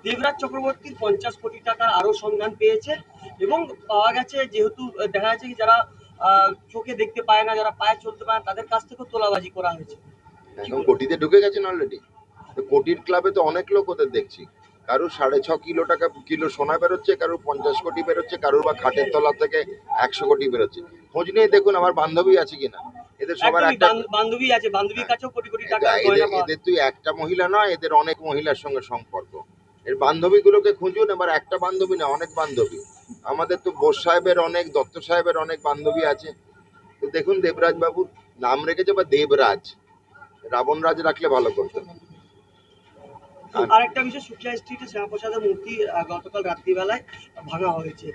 দেবরাজ চক্রবর্তীর 50 কোটি টাকার আরো সন্ধান পেয়েছে এবং পাওয়া গেছে, যেহেতু দেখা যাচ্ছে কি যারা চোখে দেখতে পায় না, যারা পায়ে চলতে পায় না, তাদের কাছ থেকেও তোলাবাজি করা হয়েছে। এখন কোটিতে ঢুকে গেছেন অলরেডি। তো কোটির ক্লাবে তো অনেক লোক ওদের দেখছি, কারুর 6.5 কিলো সোনা বেরোচ্ছে, কারুর 50 কোটি বেরোচ্ছে, কারুর বা খাটের তলা থেকে 100 কোটি বেরোচ্ছে। খোঁজ নিয়ে দেখুন আমার বান্ধবী আছে কিনা, এদের সবার একটা বান্ধবী আছে, বান্ধবীর কাছেও কোটি কোটি টাকা গয়না পাওয়া। এদের তুই একটা মহিলা নয়, এদের অনেক মহিলার সঙ্গে সম্পর্ক। এর বান্ধবীগুলোকে খুঁজুন, এবার একটা বান্ধবী না, অনেক বান্ধবী। আমাদের তো বোস সাহেবের অনেক, দত্ত সাহেবের অনেক বান্ধবী আছে। তো দেখুন দেবরাজ বাবুর নাম রেখেছে বা দেবরাজ, রাবণ রাজ রাখলে ভালো করতো। আরেকটা বিষয়, সুকিয়া স্ট্রিটে শ্যামাপ্রসাদের মূর্তি গতকাল রাত্রিবেলায় ভাঙা হয়েছে।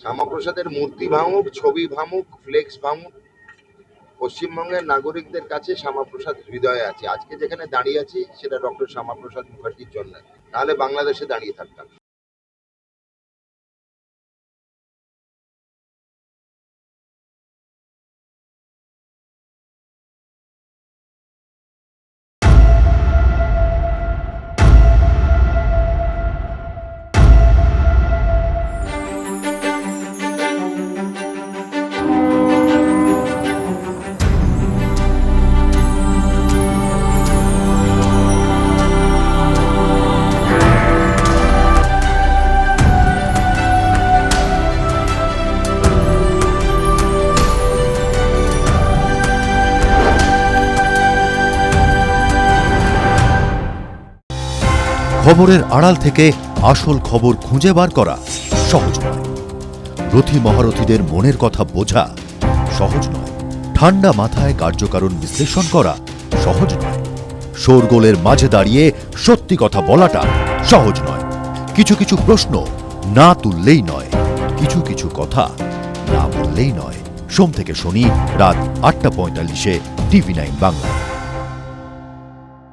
শ্যামাপ্রসাদের মূর্তি ভাঙুক, ছবি ভাঙুক, ফ্লেক্স ভাঙুক, পশ্চিমবঙ্গের নাগরিকদের কাছে শ্যামাপ্রসাদ হৃদয়ে আছে। আজকে যেখানে দাঁড়িয়ে আছি সেটা ডক্টর শ্যামাপ্রসাদ মুখার্জির জন্য, নাহলে বাংলাদেশে দাঁড়িয়ে থাকতাম। খবরের আড়াল থেকে আসল খবর খুঁজে বার করা সহজ নয়। রথী মহারথীদের মনের কথা বোঝা সহজ নয়। ঠান্ডা মাথায় কার্যকারণ বিশ্লেষণ করা সহজ নয়। শোরগোলের মাঝে দাঁড়িয়ে সত্যি কথা বলাটা সহজ নয়। কিছু কিছু প্রশ্ন না তুললেই নয়, কিছু কিছু কথা না বললেই নয়। সোম থেকে শনি রাত 8টা 45-এ TV9 বাংলায়।